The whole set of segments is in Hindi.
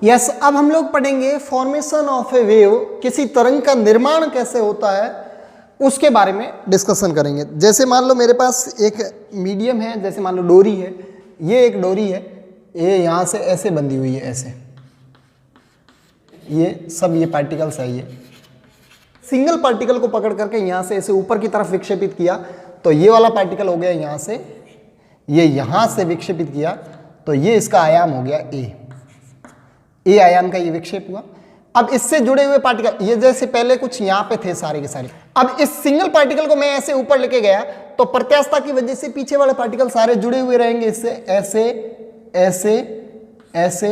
यस, अब हम लोग पढ़ेंगे फॉर्मेशन ऑफ ए वेव, किसी तरंग का निर्माण कैसे होता है उसके बारे में डिस्कशन करेंगे। जैसे मान लो मेरे पास एक मीडियम है, जैसे मान लो डोरी है, ये एक डोरी है, ये यहाँ से ऐसे बंधी हुई है, ऐसे ये सब ये पार्टिकल्स है। ये सिंगल पार्टिकल को पकड़ करके यहाँ से ऐसे ऊपर की तरफ विक्षेपित किया तो ये वाला पार्टिकल हो गया यहाँ से, ये यहाँ से विक्षेपित किया तो ये इसका आयाम हो गया ए आयाम का ये विक्षेप हुआ। अब इससे जुड़े हुए पार्टिकल, ये जैसे पहले कुछ यहाँ पे थे सारे के सारे, अब इस सिंगल पार्टिकल को मैं ऐसे ऊपर लेके गया तो प्रत्यास्थता की वजह से पीछे वाले पार्टिकल सारे जुड़े हुए रहेंगे इससे, ऐसे ऐसे ऐसे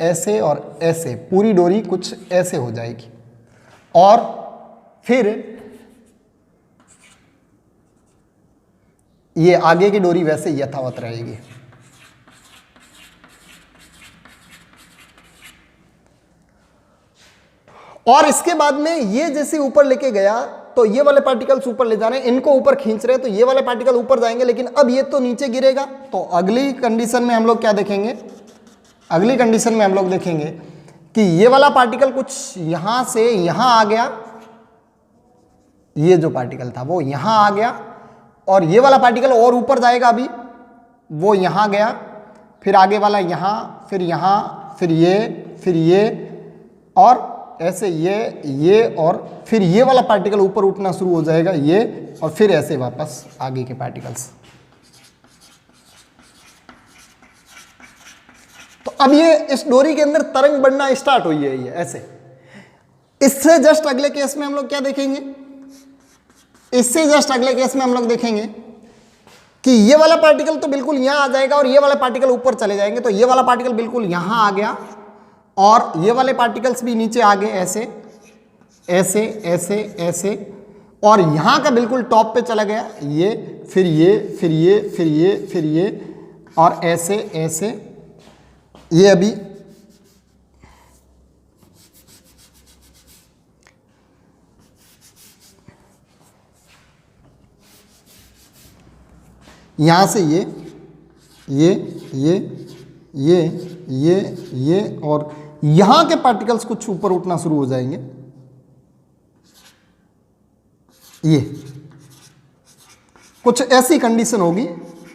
ऐसे और ऐसे, पूरी डोरी कुछ ऐसे हो जाएगी और फिर ये आगे की डोरी वैसे यथावत रहेगी। और इसके बाद में ये जैसे ऊपर लेके गया तो ये वाले पार्टिकल्स ऊपर ले जा रहे हैं, इनको ऊपर खींच रहे हैं तो ये वाले पार्टिकल ऊपर जाएंगे, लेकिन अब ये तो नीचे गिरेगा। तो अगली कंडीशन में हम लोग क्या देखेंगे, अगली कंडीशन में हम लोग देखेंगे कि ये वाला पार्टिकल कुछ यहां से यहां आ गया, ये जो पार्टिकल था वो यहां आ गया और ये वाला पार्टिकल और ऊपर जाएगा, अभी वो यहां गया, फिर आगे वाला यहां, फिर यहां, फिर ये और ऐसे ये और फिर ये वाला पार्टिकल ऊपर उठना शुरू हो जाएगा, ये, और फिर ऐसे वापस आगे के पार्टिकल्स। तो अब ये इस डोरी के अंदर तरंग बढ़ना स्टार्ट हुई है, ये ऐसे। इससे जस्ट अगले केस में हम लोग क्या देखेंगे, इससे जस्ट अगले केस में हम लोग देखेंगे कि ये वाला पार्टिकल तो बिल्कुल यहां आ जाएगा और ये वाला पार्टिकल ऊपर चले जाएंगे। तो ये वाला पार्टिकल बिल्कुल यहां आ गया और ये वाले पार्टिकल्स भी नीचे आ गए, ऐसे ऐसे ऐसे ऐसे, और यहां का बिल्कुल टॉप पे चला गया, ये फिर ये फिर ये फिर ये फिर ये और ऐसे ऐसे, ये अभी यहां से ये और यहां के पार्टिकल्स कुछ ऊपर उठना शुरू हो जाएंगे, ये कुछ ऐसी कंडीशन होगी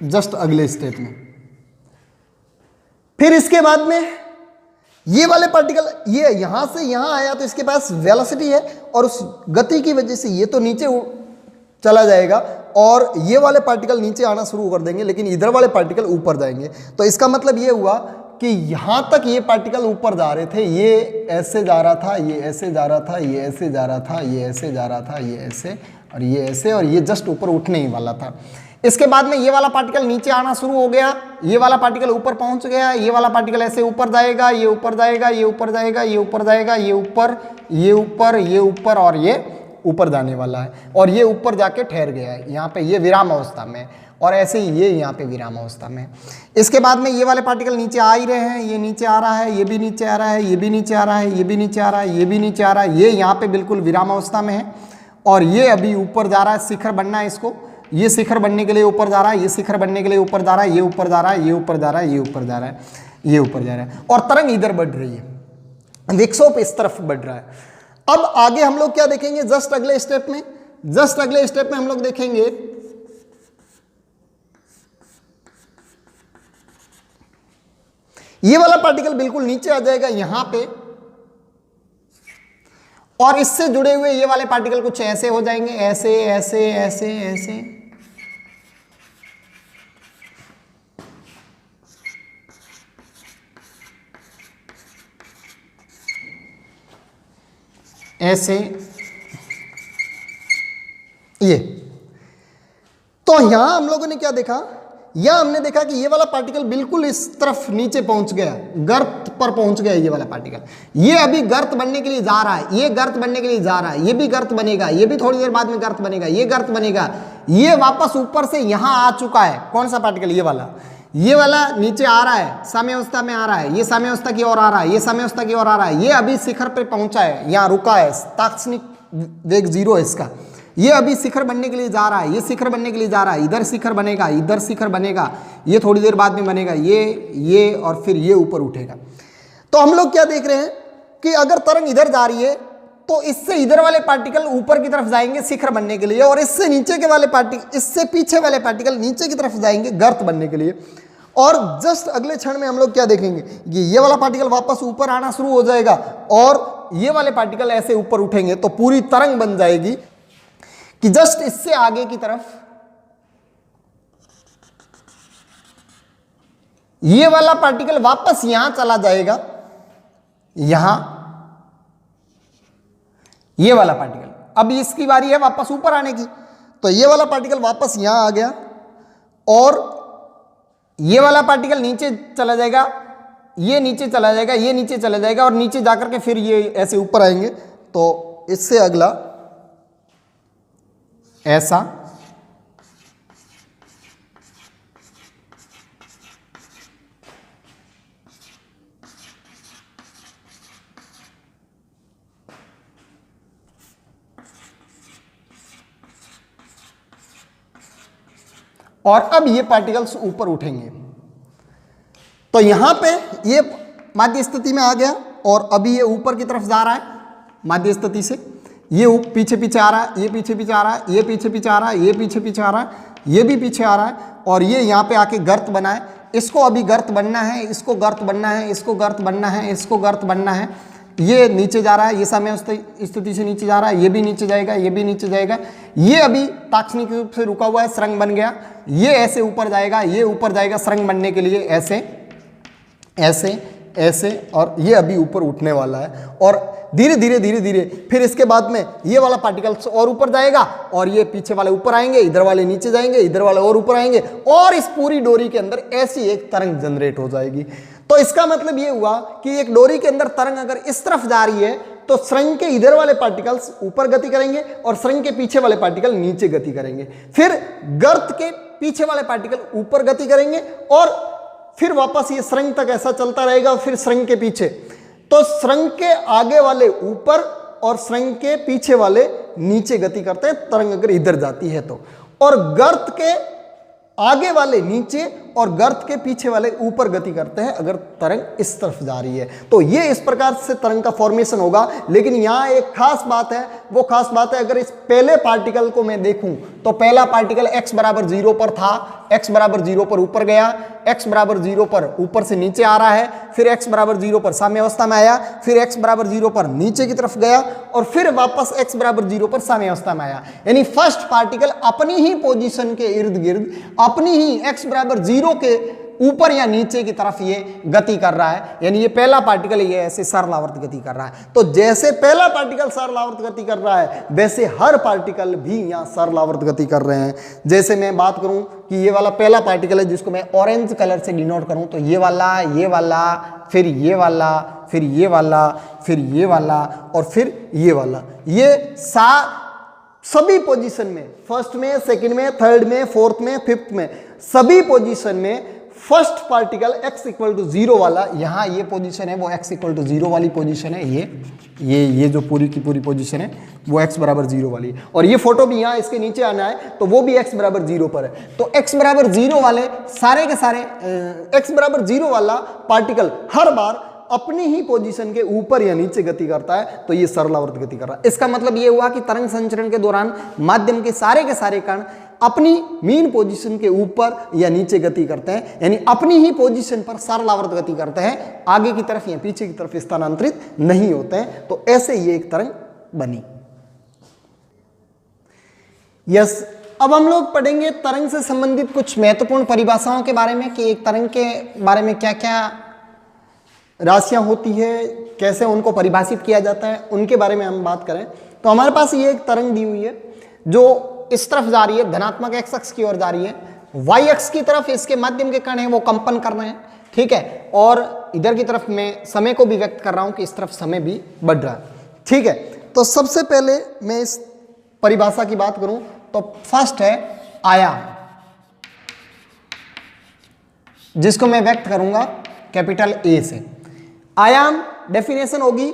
जस्ट अगले स्टेप में। फिर इसके बाद में ये वाले पार्टिकल, ये यहां से यहां आया तो इसके पास वेलोसिटी है और उस गति की वजह से ये तो नीचे चला जाएगा और ये वाले पार्टिकल नीचे आना शुरू कर देंगे, लेकिन इधर वाले पार्टिकल ऊपर जाएंगे। तो इसका मतलब ये हुआ कि यहां तक ये पार्टिकल ऊपर जा रहे थे, ये ऐसे जा रहा था, ये ऐसे जा रहा था, ये ऐसे जा रहा था, ये ऐसे जा रहा था, ये ऐसे और ये ऐसे, और ये जस्ट ऊपर उठने ही वाला था। इसके बाद में ये वाला पार्टिकल नीचे आना शुरू हो गया, ये वाला पार्टिकल ऊपर पहुंच गया, ये वाला पार्टिकल ऐसे ऊपर जाएगा, ये ऊपर जाएगा, ये ऊपर जाएगा, ये ऊपर जाएगा, ये ऊपर, ये ऊपर, ये ऊपर और ये ऊपर जाने वाला है और ये ऊपर जाके ठहर गया है यहाँ पे, ये विराम अवस्था में, और ऐसे ही ये यहाँ पे विराम अवस्था में। इसके बाद में ये वाले पार्टिकल नीचे आ ही रहे हैं, ये नीचे आ रहा है, ये भी नीचे आ रहा है, ये भी नीचे आ रहा है, ये भी नीचे आ रहा है, ये भी नीचे आ रहा है, ये यहाँ पे बिल्कुल विराम अवस्था में है और ये अभी ऊपर जा रहा है, शिखर बनना है इसको, ये शिखर बनने के लिए ऊपर जा रहा है, ये शिखर बनने के लिए ऊपर जा रहा है, ये ऊपर जा रहा है, ये ऊपर जा रहा है, ये ऊपर जा रहा है, ये ऊपर जा रहा है और तरंग इधर बढ़ रही है, विक्षोभ इस तरफ बढ़ रहा है। अब आगे हम लोग क्या देखेंगे, जस्ट अगले स्टेप में, जस्ट अगले स्टेप में हम लोग देखेंगे ये वाला पार्टिकल बिल्कुल नीचे आ जाएगा यहां पे और इससे जुड़े हुए ये वाले पार्टिकल कुछ ऐसे हो जाएंगे, ऐसे ऐसे ऐसे ऐसे, ऐसे, ये। तो यहां हम लोगों ने क्या देखा, यहां हमने देखा कि ये वाला पार्टिकल बिल्कुल इस तरफ नीचे पहुंच गया, गर्त पर पहुंच गया ये वाला पार्टिकल, ये अभी गर्त बनने के लिए जा रहा है, ये गर्त बनने के लिए जा रहा है, ये भी गर्त बनेगा, ये भी थोड़ी देर बाद में गर्त बनेगा, ये गर्त बनेगा, ये वापस ऊपर से यहां आ चुका है। कौन सा पार्टिकल, ये वाला नीचे आ रहा है, साम्यावस्था में आ रहा है, ये साम्यावस्था की ओर आ रहा है, ये साम्यावस्था की ओर आ रहा है, ये अभी शिखर पे पहुंचा है, यहाँ रुका है, ताक्षणिक वेग 0 है इसका, ये अभी शिखर बनने के लिए जा रहा है, ये शिखर बनने के लिए जा रहा है, इधर शिखर बनेगा, इधर शिखर बनेगा, ये थोड़ी देर बाद में बनेगा, ये और फिर ये ऊपर उठेगा। तो हम लोग क्या देख रहे हैं कि अगर तरंग इधर जा रही है तो इससे इधर वाले पार्टिकल ऊपर की तरफ जाएंगे शिखर बनने के लिए, और इससे नीचे के वाले पार्टिकल, इससे पीछे वाले पार्टिकल नीचे की तरफ जाएंगे गर्त बनने के लिए। और जस्ट अगले क्षण में हम लोग क्या देखेंगे कि ये वाला पार्टिकल वापस ऊपर आना शुरू हो जाएगा और ये वाले पार्टिकल ऐसे ऊपर उठेंगे, तो पूरी तरंग बन जाएगी कि जस्ट इससे आगे की तरफ ये वाला पार्टिकल वापस यहां चला जाएगा, यहां ये वाला पार्टिकल, अब इसकी बारी है वापस ऊपर आने की, तो ये वाला पार्टिकल वापस यहां आ गया और ये वाला पार्टिकल नीचे चला जाएगा, ये नीचे चला जाएगा, ये नीचे चला जाएगा और नीचे जाकर के फिर ये ऐसे ऊपर आएंगे। तो इससे अगला ऐसा, और अब ये पार्टिकल्स ऊपर उठेंगे। तो यहां पे ये माध्य स्थिति में आ गया और अभी ये ऊपर की तरफ जा रहा है माध्य स्थिति से, ये पीछे पीछे आ रहा है, ये पीछे पीछे आ रहा है, ये पीछे पीछे आ रहा है, ये पीछे पीछे आ रहा है, ये भी पीछे आ रहा है, और ये यहाँ पे आके गर्त बना है। इसको अभी गर्त बनना है, इसको गर्त बनना है, इसको गर्त बनना है, इसको गर्त बनना है। ये नीचे जा रहा है, ये साम्य स्थिति से नीचे जा रहा है, ये भी नीचे जाएगा, ये भी नीचे जाएगा, ये अभी ताक्षणिक रूप से रुका हुआ है, सरंग बन गया, ये ऐसे ऊपर जाएगा, ये ऊपर जाएगा सरंग बनने के लिए, ऐसे ऐसे ऐसे, और ये अभी ऊपर उठने वाला है। और धीरे धीरे धीरे धीरे फिर इसके बाद में ये वाला पार्टिकल्स और ऊपर जाएगा और ये पीछे वाले ऊपर आएंगे, इधर वाले नीचे जाएंगे, इधर वाले और ऊपर आएंगे, और इस पूरी डोरी के अंदर ऐसी एक तरंग जनरेट हो जाएगी। तो इसका मतलब ये हुआ कि एक डोरी के अंदर तरंग अगर इस तरफ जा रही है तो सरंग के इधर वाले पार्टिकल्स ऊपर गति करेंगे और सरंग के पीछे वाले पार्टिकल नीचे गति करेंगे, फिर गर्त के पीछे वाले पार्टिकल ऊपर गति करेंगे और फिर वापस ये सरंग तक ऐसा चलता रहेगा, फिर सरंग के पीछे, तो सरंग के आगे वाले ऊपर और सरंग के पीछे वाले नीचे गति करते हैं तरंग अगर इधर जाती है तो, और गर्त के आगे वाले नीचे और गर्त के पीछे वाले ऊपर गति करते हैं अगर तरंग इस तरफ जा रही है। तो ये इस प्रकार से तरंग का फॉर्मेशन होगा। लेकिन यहाँ एक खास बात है, वो खास बात है अगर इस पहले पार्टिकल को मैं देखूं तो पहला पार्टिकल x बराबर 0 पर था, x बराबर 0 पर ऊपर गया, x बराबर 0 पर ऊपर से नीचे आ रहा है, फिर x बराबर 0 पर साम्य अवस्था में आया, फिर x बराबर 0 पर नीचे की तरफ गया और फिर वापस x बराबर 0 पर साम्य अवस्था में आया। यानी फर्स्ट पार्टिकल अपनी ही पोजीशन के इर्द गिर्द अपनी ही x बराबर 0 के ऊपर या नीचे की तरफ ये गति कर रहा है। यानी ये पहला पार्टिकल ये ऐसे सरलावर्त गति कर रहा है। तो जैसे पहला पार्टिकल सरलावर्त गति कर रहा है वैसे हर पार्टिकल भी यहाँ सरलावर्त गति कर रहे हैं। जैसे मैं बात करूं कि ये वाला पहला पार्टिकल है जिसको मैं ऑरेंज कलर से डिनोट करूं तो ये वाला, ये वाला, फिर ये वाला, फिर ये वाला, फिर ये वाला और फिर ये वाला, ये सभी पोजीशन में, फर्स्ट में, सेकंड में, थर्ड में, फोर्थ में, फिफ्थ में, सभी पोजीशन में first particle x equal to 0 वाला, यहाँ ये पोजीशन है वो x इक्वल टू 0 वाली पोजीशन है, ये जो पूरी की पूरी पोजीशन है वो x बराबर 0 वाली है। और ये फोटो भी यहाँ इसके नीचे आना है तो वो भी x बराबर 0 पर है। तो x बराबर 0 वाले सारे के सारे x बराबर 0 वाला पार्टिकल हर बार अपनी ही पोजीशन के ऊपर या नीचे गति करता है, तो ये सरलावर्त गति कर रहा है। इसका मतलब ये हुआ कि तरंग संचरण के दौरान माध्यम के सारे कण अपनी मीन पोजीशन के ऊपर या नीचे गति करते हैं, यानी अपनी ही पोजीशन पर सरलावर्त गति करते हैं, आगे की तरफ या पीछे की तरफ स्थानांतरित नहीं होते हैं। तो ऐसे ये एक तरंग बनी। यस, अब हम लोग पढ़ेंगे तरंग से संबंधित कुछ महत्वपूर्ण परिभाषाओं के बारे में कि एक तरंग के बारे में क्या क्या राशियां होती है, कैसे उनको परिभाषित किया जाता है, उनके बारे में हम बात करें तो हमारे पास ये एक तरंग दी हुई है जो इस तरफ जा रही है, धनात्मक x अक्ष की ओर जा रही है, y अक्ष की तरफ इसके माध्यम के कण हैं वो कंपन कर रहे हैं, ठीक है, और इधर की तरफ मैं समय को भी व्यक्त कर रहा हूं कि इस तरफ समय भी बढ़ रहा है, ठीक है। तो सबसे पहले मैं इस परिभाषा की बात करूं तो फर्स्ट है आयाम, जिसको मैं व्यक्त करूंगा कैपिटल A से। आयाम डेफिनेशन होगी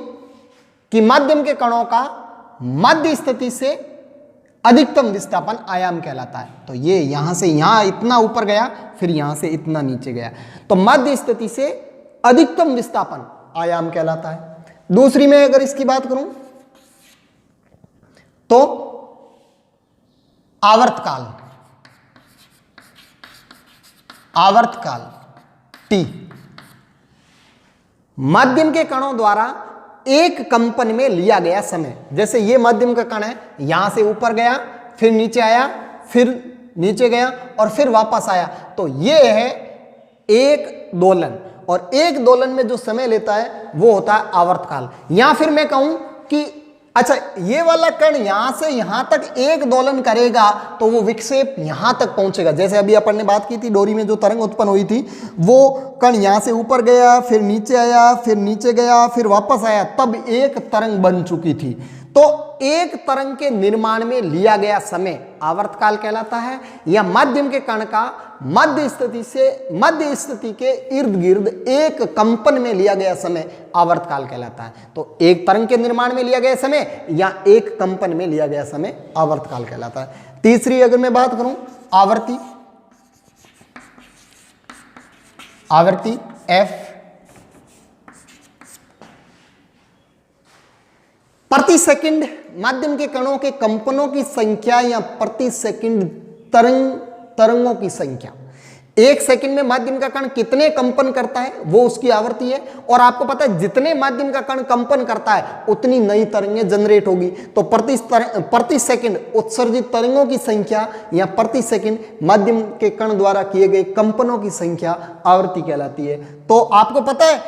कि माध्यम के कणों का मध्य स्थिति से अधिकतम विस्थापन आयाम कहलाता है। तो ये यहां से यहां इतना ऊपर गया, फिर यहां से इतना नीचे गया, तो मध्य स्थिति से अधिकतम विस्थापन आयाम कहलाता है। दूसरी में अगर इसकी बात करूं तो आवर्तकाल, आवर्तकाल टी, माध्यम के कणों द्वारा एक कंपन में लिया गया समय। जैसे ये माध्यम का कण है, यहां से ऊपर गया, फिर नीचे आया, फिर नीचे गया और फिर वापस आया, तो ये है एक दोलन। और एक दोलन में जो समय लेता है वो होता है आवर्तकाल। या फिर मैं कहूं कि अच्छा, ये वाला कण यहां से यहां तक एक दोलन करेगा तो वो विक्षेप यहां तक पहुंचेगा। जैसे अभी अपन ने बात की थी, डोरी में जो तरंग उत्पन्न हुई थी, वो कण यहां से ऊपर गया, फिर नीचे आया, फिर नीचे गया, फिर वापस आया, तब एक तरंग बन चुकी थी। तो एक तरंग के निर्माण में लिया गया समय आवर्तकाल कहलाता है। या माध्यम के कण का मध्य स्थिति से मध्य स्थिति के इर्द गिर्द एक कंपन में लिया गया समय आवर्तकाल कहलाता है। तो एक तरंग के निर्माण में लिया गया समय या एक कंपन में लिया गया समय आवर्तकाल कहलाता है। तीसरी अगर मैं बात करूं आवर्ती, आवर्ती एफ, प्रति सेकंड माध्यम के कणों के कंपनों की संख्या या प्रति सेकंड तरंगों की संख्या। एक सेकंड में माध्यम का कण कितने कंपन करता है वो उसकी आवृत्ति है। और आपको पता है जितने माध्यम का कण कंपन करता है उतनी नई तरंगें जनरेट होगी। तो प्रति सेकंड उत्सर्जित तरंगों की संख्या या प्रति सेकंड माध्यम के कण द्वारा किए गए कंपनों की संख्या आवृत्ति कहलाती है। तो आपको पता है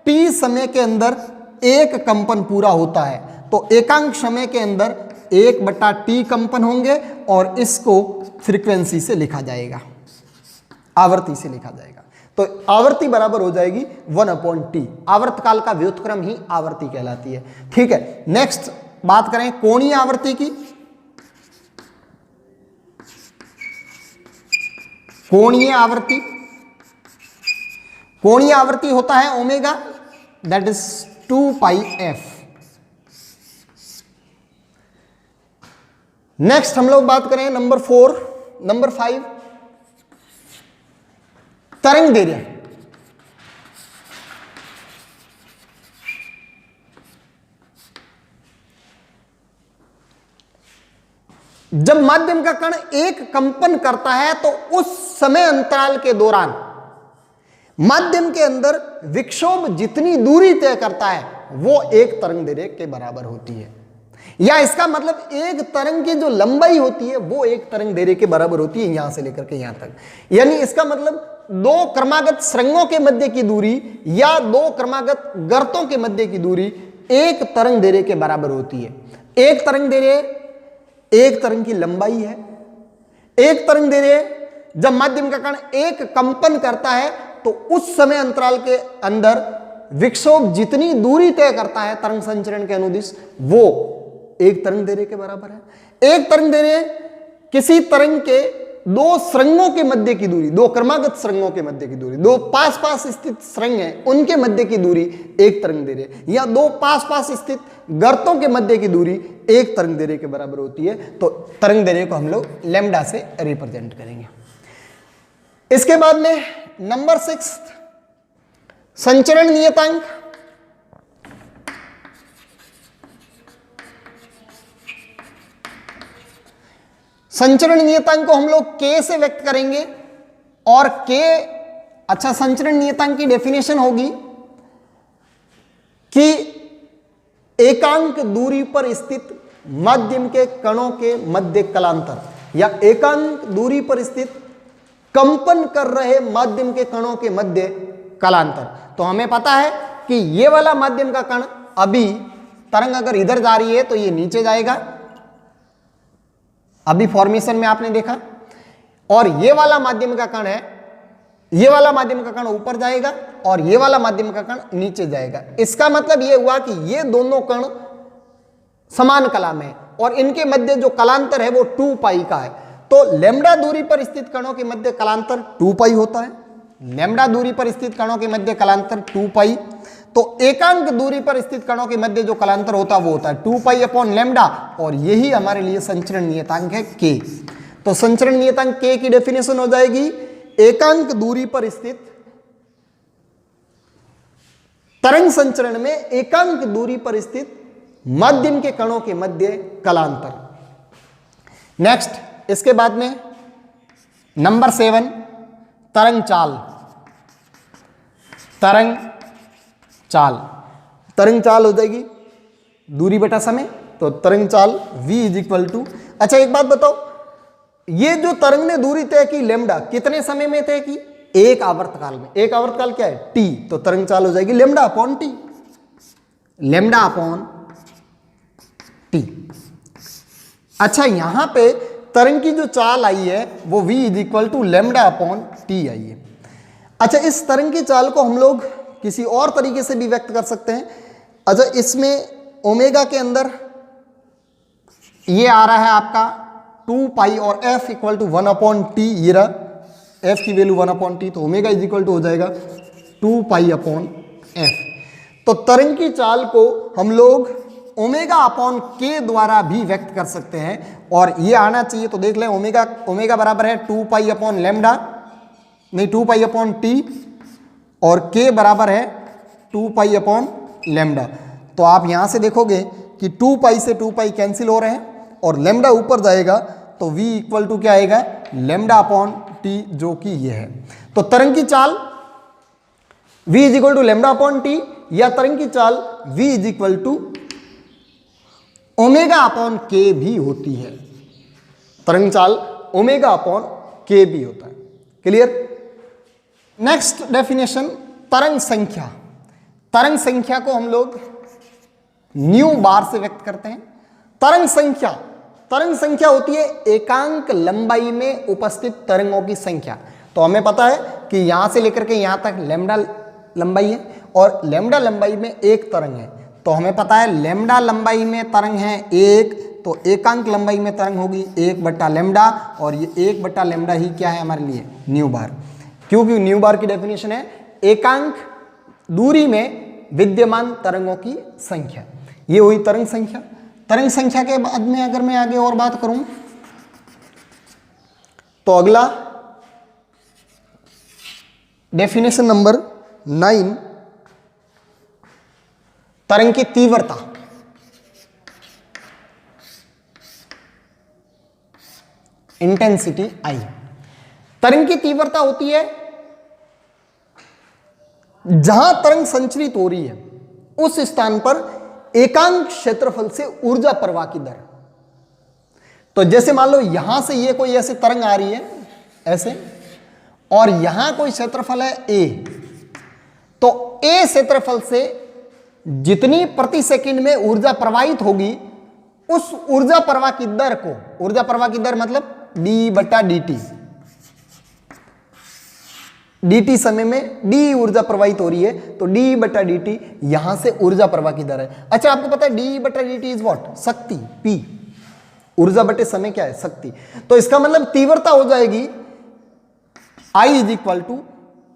टी समय के अंदर एक कंपन पूरा होता है, तो एकांक समय के अंदर 1/t कंपन होंगे और इसको फ्रीक्वेंसी से लिखा जाएगा, आवर्ती से लिखा जाएगा। तो आवर्ती बराबर हो जाएगी 1/t। आवर्तकाल का व्युत्क्रम ही आवर्ती कहलाती है। ठीक है, नेक्स्ट बात करें कोणीय आवर्ती की। कोणीय आवर्ती, कोणीय आवर्ती होता है omega, that is 2πf। Next हम लोग बात करें नंबर 5 तरंग दैर्ध्य। जब माध्यम का कण एक कंपन करता है तो उस समय अंतराल के दौरान माध्यम के अंदर विक्षोभ जितनी दूरी तय करता है वो एक तरंग दैर्ध्य के बराबर होती है। या इसका मतलब एक तरंग की जो लंबाई होती है वो एक तरंग दैर्ध्य के बराबर होती है, यहां से लेकर के यहां तक। यानी इसका मतलब दो क्रमागत सुरंगों के मध्य की दूरी या दो क्रमागत गर्तों के मध्य की दूरी एक तरंग दैर्ध्य के बराबर होती है। एक तरंग दैर्ध्य एक तरंग की लंबाई है। एक तरंग दैर्ध्य जब माध्यम का कण एक कंपन करता है तो उस समय अंतराल के अंदर विक्षोभ जितनी दूरी तय करता है तरंग संचरण के अनुदिश वो एक तरंग दैर्ध्य के बराबर है। एक तरंग दैर्ध्य किसी तरंग के दो सुरंगों के मध्य की दूरी, दो क्रमागत सुरंगों के मध्य की दूरी, दो पास पास स्थित सुरंग हैं उनके मध्य की दूरी एक तरंग दैर्ध्य, या दो पास पास स्थित गर्तों के मध्य की दूरी एक तरंग दैर्ध्य के बराबर होती है। तो तरंग दैर्ध्य को हम लोग लैम्डा से रिप्रेजेंट करेंगे। इसके बाद में नंबर 6 संचरण नियतांक। संचरण नियतांक को हम लोग k से व्यक्त करेंगे और k, अच्छा संचरण नियतांक की डेफिनेशन होगी कि एकांक दूरी पर स्थित माध्यम के कणों के मध्य कलांतर या एकांक दूरी पर स्थित कंपन कर रहे माध्यम के कणों के मध्य कलांतर। तो हमें पता है कि ये वाला माध्यम का कण अभी तरंग अगर इधर जा रही है तो ये नीचे जाएगा, अभी फॉर्मेशन में आपने देखा, और ये वाला माध्यम का कण है, ये वाला माध्यम का कण ऊपर जाएगा और ये वाला माध्यम का कण नीचे जाएगा। इसका मतलब ये हुआ कि ये दोनों कण समान कला में और इनके मध्य जो कलांतर है वो 2π का है। तो लैम्डा दूरी पर स्थित कणों के मध्य कलांतर 2π होता है। लैम्डा दूरी पर स्थित कणों के मध्य कलांतर 2π। तो एकांक दूरी पर स्थित कणों के मध्य जो कलांतर होता है वो होता है 2π/λ, और यही हमारे लिए संचरण नियतांक है k। तो संचरण नियतांक k की डेफिनेशन हो जाएगी एकांक दूरी पर स्थित तरंग संचरण में एकांक दूरी पर स्थित माध्यम के कणों के मध्य कलांतर। नेक्स्ट इसके बाद में नंबर 7 तरंग चाल। तरंग चाल, तरंग चाल हो जाएगी दूरी बटा समय, तो तरंग चाल v इज इक्वल टू, अच्छा एक बात बताओ, ये जो तरंग ने दूरी तय की लैम्डा कितने समय में तय की? एक आवर्तकाल में। एक आवर्तकाल क्या है? t, तो तरंग चाल हो जाएगी lambda upon T, lambda upon T. अच्छा यहां पे तरंग की जो चाल आई है वो v is equal to lambda upon T आई है। अच्छा इस तरंग की चाल को हम लोग किसी और तरीके से भी व्यक्त कर सकते हैं। अच्छा इसमें ओमेगा के अंदर ये आ रहा है आपका 2 पाई और f equal to 1 upon T, ये रहा f की वैल्यू 1 अपॉन टी, तो ओमेगा इज इक्वल टू हो जाएगा 2 पाई अपॉन f। तो तरंग की चाल को हम लोग ओमेगा अपॉन के द्वारा भी व्यक्त कर सकते हैं और ये आना चाहिए, तो देख लें ओमेगा बराबर है 2 पाई अपॉन लैम्डा, नहीं 2 पाई अपॉन टी, और k बराबर है 2 पाई अपॉन लैम्डा। तो आप यहां से देखोगे कि 2 पाई से 2 पाई कैंसिल हो रहे हैं और लैम्डा ऊपर जाएगा, तो v इक्वल टू क्या आएगा? लैम्डा अपॉन टी, जो कि ये है। तो तरंग की चाल v is equal to lambda upon T, या तरंग की चाल v is equal to omega upon k भी होती है। तरंग चाल ओमेगा अपॉन के भी होता है। क्लियर? नेक्स्ट डेफिनेशन तरंग संख्या। तरंग संख्या को हम लोग न्यू बार से व्यक्त करते हैं। तरंग संख्या होती है एकांक लंबाई में उपस्थित तरंगों की संख्या। तो हमें पता है कि यहां से लेकर के यहां तक लैम्डा लंबाई है और लैम्डा लंबाई में एक तरंग है, तो हमें पता है लैम्डा लंबाई में तरंग है 1, तो एकांक लंबाई में तरंग होगी 1 बट्टा लैम्डा, और ये 1 बट्टा लैम्डा ही क्या है हमारे लिए? न्यू बार। क्योंकि न्यू बार की डेफिनेशन है एकांक दूरी में विद्यमान तरंगों की संख्या। ये हुई तरंग संख्या। तरंग संख्या के बाद में अगर मैं आगे और बात करूं तो अगला डेफिनेशन नंबर 9 तरंग की तीव्रता। Intensity I. तरंग की तीव्रता होती है जहां तरंग संचरित हो रही है उस स्थान पर एकांक क्षेत्रफल से ऊर्जा प्रवाह की दर। तो जैसे मान लो यहां से ये कोई ऐसे तरंग आ रही है ऐसे, और यहां कोई क्षेत्रफल है a, तो a क्षेत्रफल से जितनी प्रति सेकंड में ऊर्जा प्रवाहित होगी उस ऊर्जा प्रवाह की दर को, ऊर्जा प्रवाह की दर मतलब d बटा dt, dt समय में d ऊर्जा प्रवाहित हो रही है, तो d बटा dt यहां से ऊर्जा प्रवाह की दर है। अच्छा आपको पता है d बटा dt इज व्हाट? शक्ति p, ऊर्जा बटे समय क्या है? शक्ति। तो इसका मतलब तीव्रता हो जाएगी I इज इक्वल टू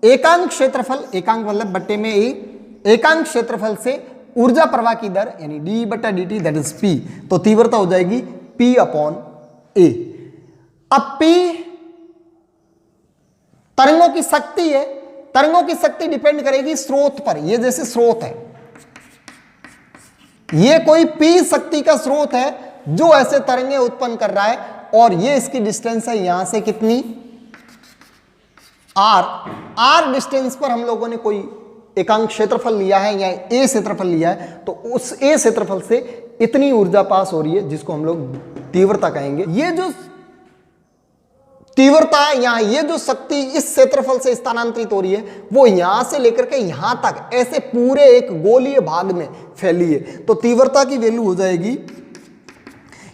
एकांक क्षेत्रफल, एकांक मतलब बट्टे में a, एकांक क्षेत्रफल से ऊर्जा प्रवाह की दर यानी d बटा dt दैट इज p, तो तीव्रता हो जाएगी p अपॉन a। अब p तरंगों की शक्ति है, तरंगों की शक्ति डिपेंड करेगी स्रोत पर। ये जैसे स्रोत है, ये कोई p शक्ति का स्रोत है जो ऐसे तरंगे उत्पन्न कर रहा है, और ये इसकी डिस्टेंस है यहां से कितनी? r डिस्टेंस पर हम लोगों ने कोई एकांक क्षेत्रफल लिया है या a क्षेत्रफल लिया है, तो उस a क्षेत्रफल से इतनी ऊर्जा पास हो रही है जिसको हम लोग तीव्रता कहेंगे। ये जो तीव्रता है यहां, ये जो शक्ति इस क्षेत्रफल से स्थानांतरित हो रही है वो यहां से लेकर के यहां तक ऐसे पूरे एक गोलीय भाग में फैली है, तो तीव्रता की वैल्यू हो जाएगी,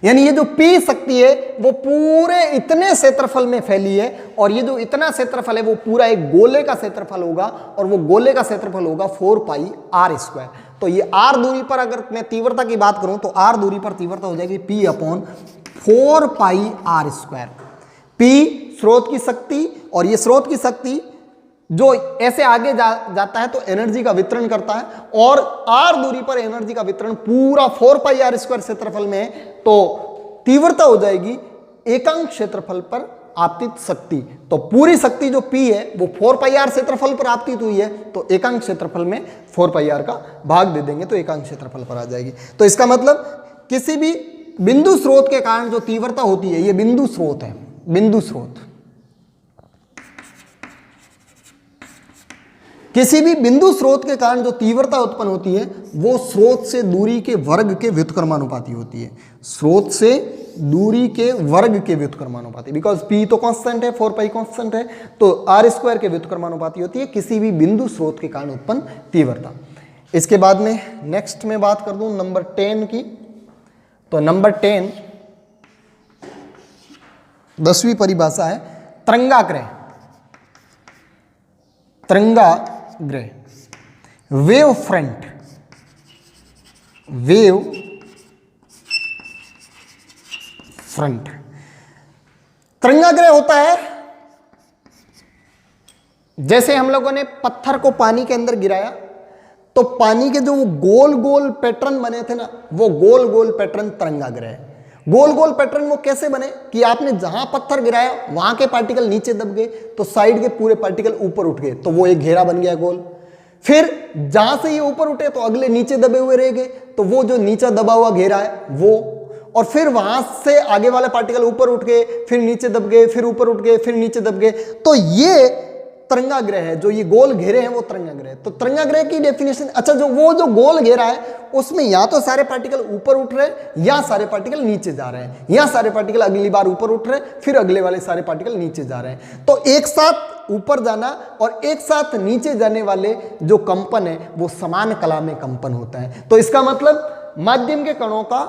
यानी ये जो P शक्ति है वो पूरे इतने क्षेत्रफल में फैली है, और ये जो इतना क्षेत्रफल है वो पूरा एक गोले का क्षेत्रफल होगा, और वो गोले का क्षेत्रफल होगा 4 पाई r स्क्वायर। तो ये r दूरी पर अगर मैं तीव्रता की बात करूं तो r दूरी पर तीव्रता हो जाएगी P अपॉन 4 पाई r स्क्वायर। P स्रोत की शक्ति, और ये स्रोत की शक्ति जो ऐसे आगे जाता है तो एनर्जी का वितरण करता है, और r दूरी पर एनर्जी का वितरण पूरा 4 पाई r स्क्वायर क्षेत्रफल में है, तो तीव्रता हो जाएगी एकांक क्षेत्रफल पर आपतित शक्ति। तो पूरी शक्ति जो P है वो 4πr क्षेत्रफल पर आपतित हुई है, तो एकांक क्षेत्रफल में 4πr का भाग दे देंगे तो एकांक क्षेत्रफल पर आ जाएगी। तो इसका मतलब किसी भी बिंदु स्रोत के कारण जो तीव्रता होती है, ये बिंदु स्रोत है, बिंदु स्रोत, किसी भी बिंदु स्रोत के कारण जो तीव्रता उत्पन्न होती है वो स्रोत से दूरी के वर्ग के व्युत्क्रमानुपाती होती है, स्रोत से दूरी के वर्ग के व्युत्क्रमानुपाती, बिकॉज P तो कांस्टेंट है, 4π कांस्टेंट है, तो r² के व्युत्क्रमानुपाती होती है किसी भी बिंदु स्रोत के कारण उत्पन्न तीव्रता। इसके बाद में नेक्स्ट में बात कर दूं नंबर 10 की। तो नंबर 10 10वीं परिभाषा है तरंगाग्रह, तरंगाग्रह, वेव फ्रंट, वेव फ्रंट। तरंगाग्रह होता है जैसे हम लोगों ने पत्थर को पानी के अंदर गिराया तो पानी के जो वो गोल गोल पैटर्न बने थे ना, वो गोल गोल पैटर्न तरंगाग्रह है। गोल गोल पैटर्न वो कैसे बने कि आपने जहां पत्थर गिराया वहां के पार्टिकल नीचे दब गए तो साइड के पूरे पार्टिकल ऊपर उठ गए, तो वो एक घेरा बन गया गोल। फिर जहां से ये ऊपर उठे तो अगले नीचे दबे हुए रह गए, तो वो जो नीचे दबा हुआ घेरा है वो, और फिर वहां से आगे वाले पार्टिकल ऊपर उठ गए, फिर नीचे दब गए, फिर ऊपर उठ गए, फिर नीचे दब गए, तो ये तरंगाग्रह है। जो ये गोल घेरे हैं वो तरंगाग्रह है। तो तरंगाग्रह की डेफिनेशन, अच्छा जो वो जो गोल घेरा है उसमें या तो सारे पार्टिकल ऊपर उठ रहे हैं या सारे पार्टिकल नीचे जा रहे हैं, या सारे पार्टिकल अगली बार ऊपर उठ रहे हैं फिर अगले वाले सारे पार्टिकल नीचे जा रहे हैं। तो एक साथ ऊपर जाना और एक साथ नीचे जाने वाले जो कंपन है वो समान कला में कंपन होता है। तो इसका मतलब माध्यम के कणों का,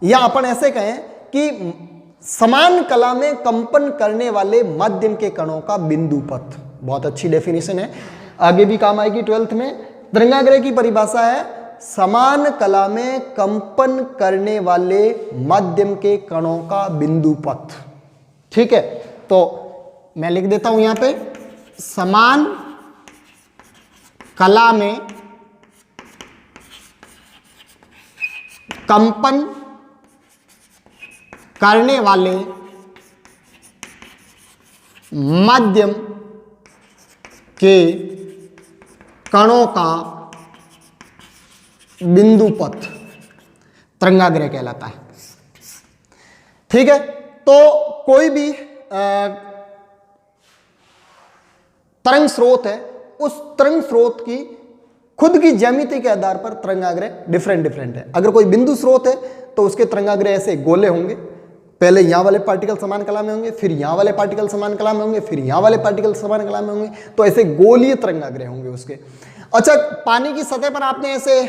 या अपन ऐसे कहें कि समान कला में कंपन करने वाले माध्यम के कणों का बिंदु पथ। बहुत अच्छी डेफिनेशन है, आगे भी काम आएगी 12th में। तरंगाग्रह की परिभाषा है समान कला में कंपन करने वाले माध्यम के कणों का बिंदु पथ। ठीक है, तो मैं लिख देता हूं यहां पे, समान कला में कंपन करने वाले माध्यम के कणों का बिंदु पथ तरंगाग्रह कहलाता है। ठीक है, तो कोई भी तरंग स्रोत है, उस तरंग स्रोत की खुद की ज्यामिति के आधार पर तरंगाग्रह डिफरेंट डिफरेंट है। अगर कोई बिंदु स्रोत है तो उसके तरंगाग्रह ऐसे गोले होंगे, पहले यहाँ वाले पार्टिकल समान कला में होंगे, फिर यहाँ वाले पार्टिकल समान कला में होंगे, फिर यहाँ वाले पार्टिकल समान कला में होंगे, तो ऐसे गोलीय तरंगाग्रह होंगे उसके। अच्छा, पानी की सतह पर आपने ऐसे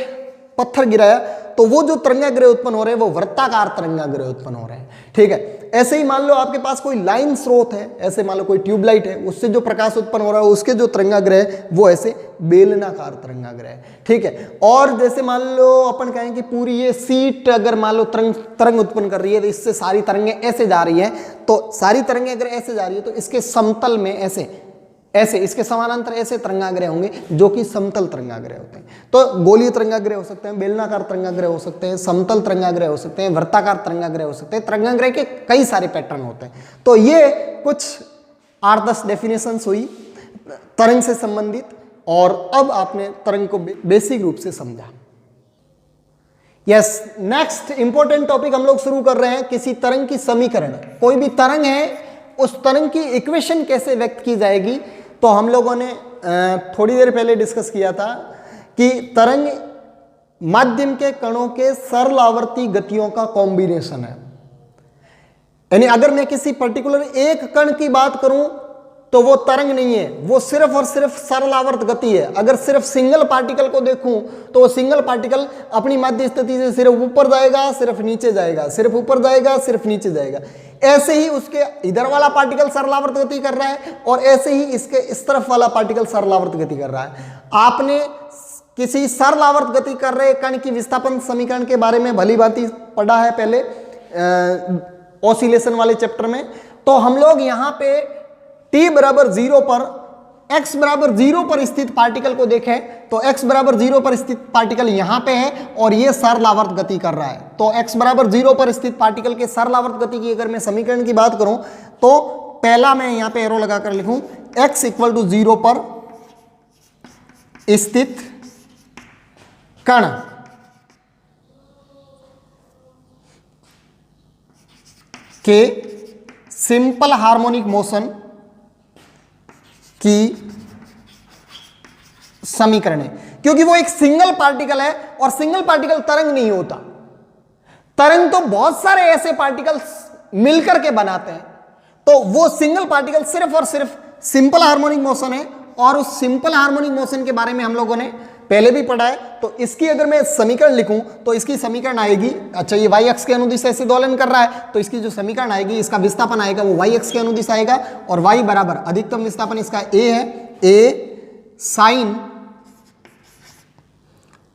पत्थर गिराया तो वो जो तरंगाग्रह उत्पन्न हो रहे हैं वो वृत्ताकार तरंगाग्रह उत्पन्न हो रहे हैं। ठीक है, ऐसे ही मान लो आपके पास कोई लाइन स्रोत है, ऐसे मान लो कोई ट्यूबलाइट है, उससे जो प्रकाश उत्पन्न हो रहा है उसके जो तरंगाग्रह वो ऐसे बेलनाकार तरंगाग्रह है। ठीक है, और जैसे मान लो अपन कहें कि पूरी ये सीट अगर मान लो तरंग उत्पन्न कर रही है तो इससे सारी तरंगें ऐसे जा रही है, तो सारी तरंगें अगर ऐसे जा रही है तो इसके समतल में ऐसे ऐसे इसके समानांतर ऐसे तरंगाग्रह होंगे जो कि समतल तरंगाग्रह होते हैं। तो गोलीय तरंगाग्रह हो सकते हैं, बेलनाकार तरंगाग्रह हो सकते हैं, समतल तरंगाग्रह हो सकते हैं, वृत्ताकार तरंगाग्रह हो सकते हैं। तरंगाग्रह के कई सारे पैटर्न होते हैं। तो ये कुछ 8-10 डेफिनेशंस हुई तरंग से संबंधित, और अब आपने तरंग को बेसिक रूप से समझा। यस, नेक्स्ट इंपॉर्टेंट टॉपिक हम लोग शुरू कर रहे हैं, किसी तरंग की समीकरण। कोई भी तरंग है उस तरंग की इक्वेशन कैसे व्यक्त की जाएगी, तो हम लोगों ने थोड़ी देर पहले डिस्कस किया था कि तरंग माध्यम के कणों के सरल आवर्ती गतियों का कॉम्बिनेशन है। यानी अगर मैं किसी पर्टिकुलर एक कण की बात करूं तो वो तरंग नहीं है, वो सिर्फ और सिर्फ सरल आवर्त गति है। अगर सिर्फ सिंगल पार्टिकल को देखूं तो वो सिंगल पार्टिकल अपनी मध्य स्थिति से सिर्फ ऊपर जाएगा, सिर्फ नीचे जाएगा, सिर्फ ऊपर जाएगा, सिर्फ नीचे जाएगा। ऐसे ही उसके इधर वाला पार्टिकल सरलावर्त गति कर रहा है और ऐसे ही इसके इस तरफ वाला पार्टिकल सरलावर्त गति कर रहा है। आपने किसी सरलावर्त गति कर रहे कण की विस्थापन समीकरण के बारे में भली भांति पढ़ा है पहले ऑसिलेशन वाले चैप्टर में। तो हम लोग यहाँ पे t बराबर 0 पर x बराबर 0 पर स्थित पार्टिकल को देखें तो x बराबर 0 पर स्थित पार्टिकल यहाँ पे है और ये सरलावर्त गति कर रहा है। तो x बराबर 0 पर स्थित पार्टिकल के सरलावर्त गति की अगर मैं समीकरण की बात करूं तो पहला मैं यहां पे एरो लगाकर लिखूं, x इक्वल टू 0 पर स्थित कण के सिंपल हार्मोनिक मोशन की समीकरण है। क्योंकि वो एक सिंगल पार्टिकल है और सिंगल पार्टिकल तरंग नहीं होता, तरंग तो बहुत सारे ऐसे पार्टिकल्स मिलकर के बनाते हैं। तो वो सिंगल पार्टिकल सिर्फ और सिर्फ सिंपल हार्मोनिक मोशन है, और उस सिंपल हार्मोनिक मोशन के बारे में हम लोगों ने पहले भी पढ़ा है। तो इसकी अगर मैं समीकरण लिखूं तो इसकी समीकरण आएगी, अच्छा ये y अक्ष के अनुदिश ऐसे दोलन कर रहा है, तो इसकी जो समीकरण आएगी, इसका विस्थापन आएगा वो y अक्ष के अनुदिश आएगा, और y बराबर अधिकतम विस्थापन इसका a है, a sine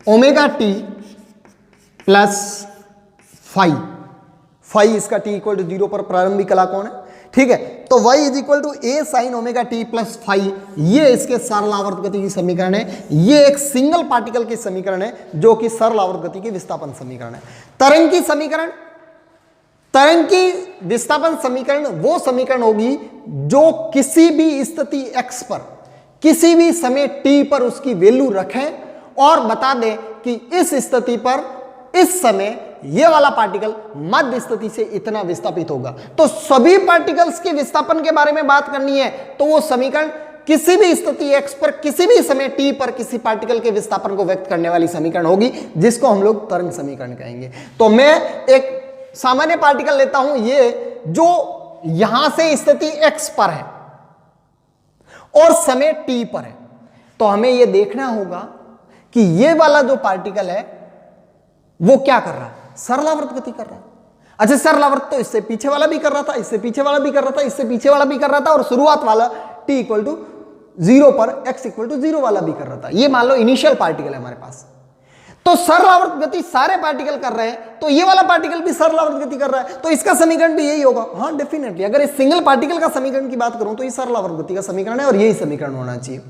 omega T plus phi, phi इसका t इक्वल टू 0 पर प्रारंभिक कला कोण है, ठीक है। तो y is equal to a sine omega T plus phi, ये इसके सरल आवर्त गति की समीकरण है। ये एक सिंगल पार्टिकल की समीकरण है जो कि सरल आवर्त गति की विस्थापन समीकरण है। तरंग की समीकरण, तरंग की विस्थापन समीकरण वो समीकरण होगी जो किसी भी स्थिति x पर किसी भी समय t पर उसकी वैल्यू रखें और बता दें कि इस स्थिति पर इस समय ये वाला पार्टिकल मध्य स्थिति से इतना विस्थापित होगा। तो सभी पार्टिकल्स के विस्थापन के बारे में बात करनी है तो वो समीकरण किसी भी स्थिति x पर किसी भी समय t पर किसी पार्टिकल के विस्थापन को व्यक्त करने वाली समीकरण होगी, जिसको हम लोग तरंग समीकरण कहेंगे। तो मैं एक सामान्य पार्टिकल लेता हूं, ये जो यहां से स्थिति x पर है और समय t पर है, तो हमें यह देखना होगा कि ये वाला जो पार्टिकल है वो क्या कर रहा है, सरलावर्त गति कर रहा है। अच्छा, सरलावर्त तो इससे पीछे वाला भी कर रहा था, इससे पीछे वाला भी कर रहा था, इससे पीछे वाला भी कर रहा था, और शुरुआत वाला t इक्वल टू 0 पर x इक्वल टू 0 वाला भी कर रहा था। ये मान लो इनिशियल पार्टिकल है हमारे पास, तो सरलावर्त गति सारे पार्टिकल कर रहे हैं, तो ये वाला पार्टिकल भी सरलावर्त गति कर रहा है, तो इसका समीकरण भी यही होगा। हाँ डेफिनेटली, अगर इस सिंगल पार्टिकल का समीकरण की बात करूं तो ये सरलावर्त गति का समीकरण है और यही समीकरण होना चाहिए,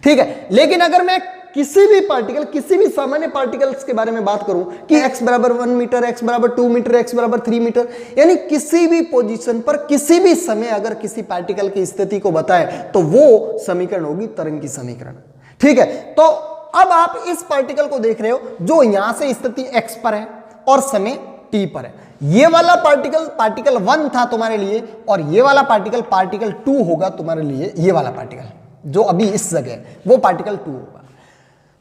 ठीक है। लेकिन अगर मैं किसी भी पार्टिकल, किसी भी सामान्य पार्टिकल्स के बारे में बात करूं कि x बराबर 1 मीटर, x बराबर 2 मीटर, x बराबर 3 मीटर, यानी किसी भी पोजीशन पर किसी भी समय अगर किसी पार्टिकल की स्थिति को बताए तो वो समीकरण होगी तरंग की समीकरण, ठीक है। तो अब आप इस पार्टिकल को देख रहे हो जो यहां से स्थिति x पर है और समय t पर है। ये वाला पार्टिकल पार्टिकल 1 था तुम्हारे लिए, और ये वाला पार्टिकल पार्टिकल 2 होगा तुम्हारे लिए। ये वाला पार्टिकल जो अभी इस जगह है वो पार्टिकल 2 होगा।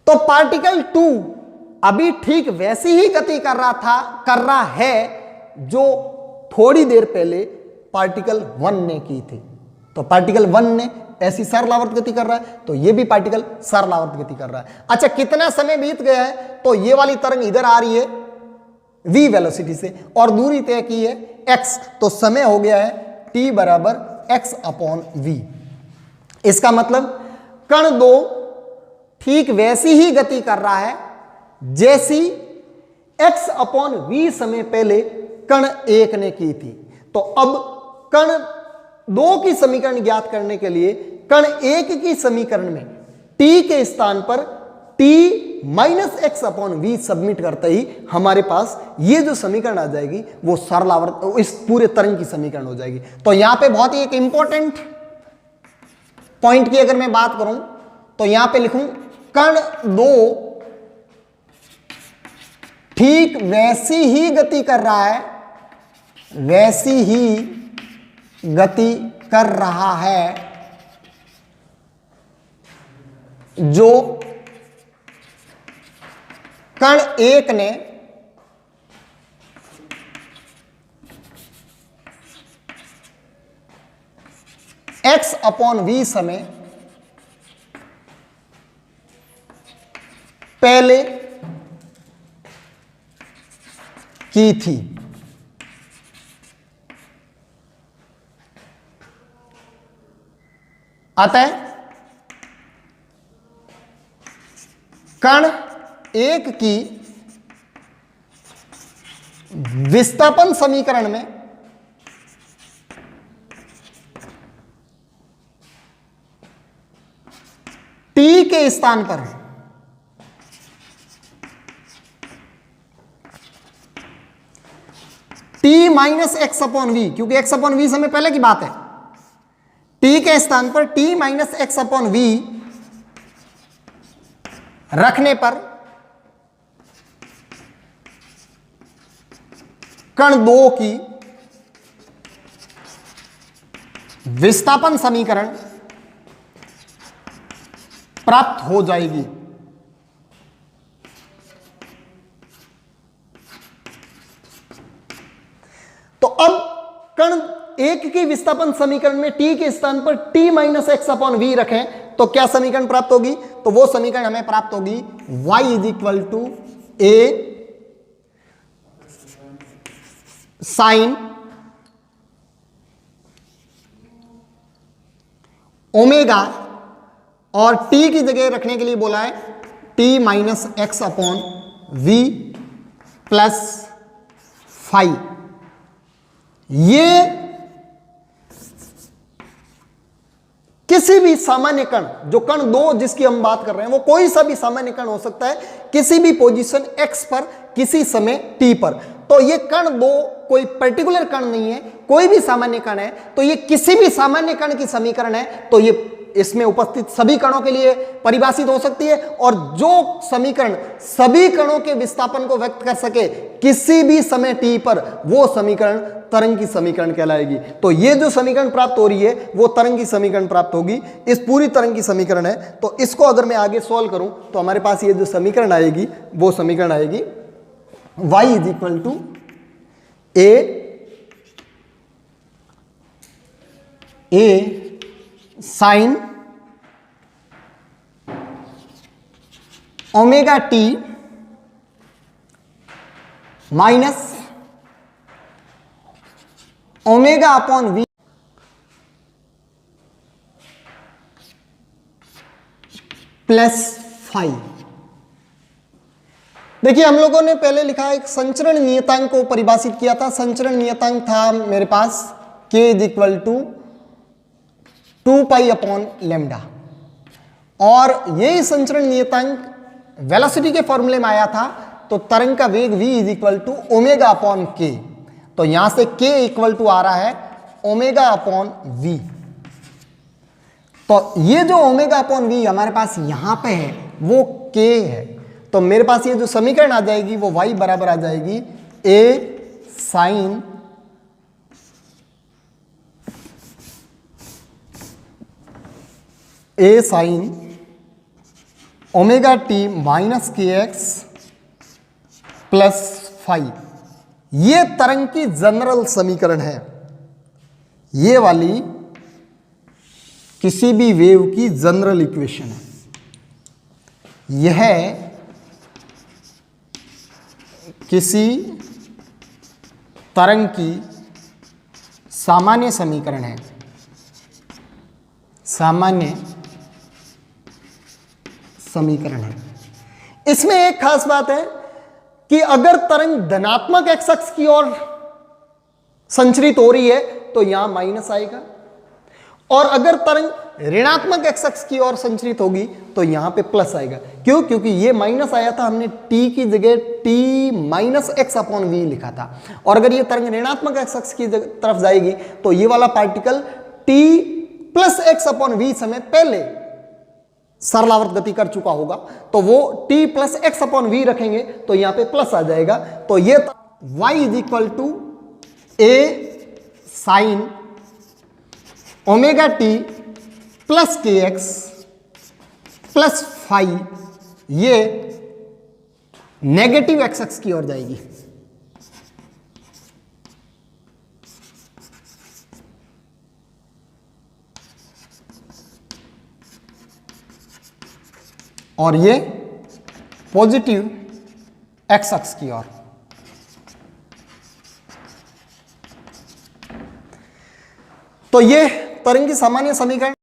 तो पार्टिकल 2 अभी ठीक वैसी ही गति कर रहा है जो थोड़ी देर पहले पार्टिकल 1 ने की थी। तो पार्टिकल 1 ने ऐसी सरलावर्त गति कर रहा है, तो ये भी पार्टिकल सरलावर्त गति कर रहा है। अच्छा, कितना समय बीत गया है, तो ये वाली तरंग इधर आ रही है v वेलोसिटी से और दूरी तय की है x, तो समय हो गया है t बराबर x अपॉन v। इसका मतलब कण 2 ठीक वैसी ही गति कर रहा है जैसी x अपॉन v समय पहले कण 1 ने की थी। तो अब कण 2 की समीकरण ज्ञात करने के लिए कण 1 की समीकरण में t के स्थान पर t minus x upon v submit करते ही हमारे पास ये जो समीकरण आ जाएगी वो सरलावर्त इस पूरे तरंग की समीकरण हो जाएगी। तो यहां पे बहुत ही एक इंपॉर्टेंट पॉइंट की अगर मैं बात करूं तो यहां पे लिखूं कण 2 ठीक वैसी ही गति कर रहा है, वैसी ही गति कर रहा है जो कण 1 ने x अपॉन v समय पहले की थी। अतः कण 1 की विस्थापन समीकरण में t के स्थान पर t minus x upon v, क्योंकि एक्स अपॉन वी समय पहले की बात है, टी के स्थान पर T minus x upon v रखने पर कण 2 की विस्थापन समीकरण प्राप्त हो जाएगी। तो अब कण 1 की विस्थापन समीकरण में टी के स्थान पर T minus x upon v रखें तो क्या समीकरण प्राप्त होगी? तो वो समीकरण हमें प्राप्त होगी y is equal to A sine omega, और t की जगह रखने के लिए बोला है t minus x upon v plus five. ये किसी भी सामान्य कण, जो कण 2 जिसकी हम बात कर रहे हैं वो कोई सा भी सामान्य कण हो सकता है किसी भी पोजीशन x पर किसी समय t पर। तो ये कण 2 कोई पर्टिकुलर कण नहीं है, कोई भी सामान्य कण है, तो ये किसी भी सामान्य कण की समीकरण है, तो ये इसमें उपस्थित सभी कणों के लिए परिभाषित हो सकती है। और जो समीकरण सभी कणों के विस्थापन को व्यक्त कर सके किसी भी समय t पर, वो समीकरण तरंग की समीकरण कहलाएगी। तो ये जो समीकरण प्राप्त हो रही है वो तरंग की समीकरण प्राप्त होगी। इस पूरी तरंग की समीकरण है, तो इसको अगर मैं आगे सॉल्व करूं तो हमारे पास ये जो समीकरण आएगी वो समीकरण आएगी y is equal to A sine omega T minus omega upon v plus 5। देखिए हम लोगों ने पहले लिखा एक संचरण नियतांक को परिभाषित किया था। संचरण नियतांक था मेरे पास k is equal to 2 pi upon lambda, और यही संचरण नियतांक वेलोसिटी के फॉर्मूले में आया था। तो तरंग का वेग v is equal to omega upon k, तो यहां से k इक्वल टू आ रहा है ओमेगा अपॉन v। तो ये जो ओमेगा अपॉन v हमारे पास यहां पे है वो k है, तो मेरे पास ये जो समीकरण आ जाएगी वो y बराबर आ जाएगी a sine omega T minus के एक्स प्लस 5। ये तरंग की जनरल समीकरण है, ये वाली किसी भी वेव की जनरल इक्वेशन है। यह किसी तरंग की सामान्य समीकरण है, सामान्य समीकरण है। इसमें एक खास बात है कि अगर तरंग धनात्मक एक्स अक्ष की ओर संचरित हो रही है तो यहां माइनस आएगा, और अगर तरंग ऋणात्मक एक्स अक्ष की ओर संचरित होगी तो यहां पे प्लस आएगा। क्यों? क्योंकि ये माइनस आया था, हमने t की जगह t minus x upon v लिखा था, और अगर ये तरंग ऋणात्मक एक्स अक्ष की तरफ जाएगी तो ये वाला particle t plus x upon v समय पहले सरलावर्त गति कर चुका होगा, तो वो t plus x upon v रखेंगे तो यहां पे प्लस आ जाएगा। तो ये y is equal to A sine omega T plus k x plus 5, ये नेगेटिव एक्स एक्स की ओर जाएगी। और ये पॉजिटिव एक्स अक्ष की ओर। तो ये तरंग की सामान्य समीकरण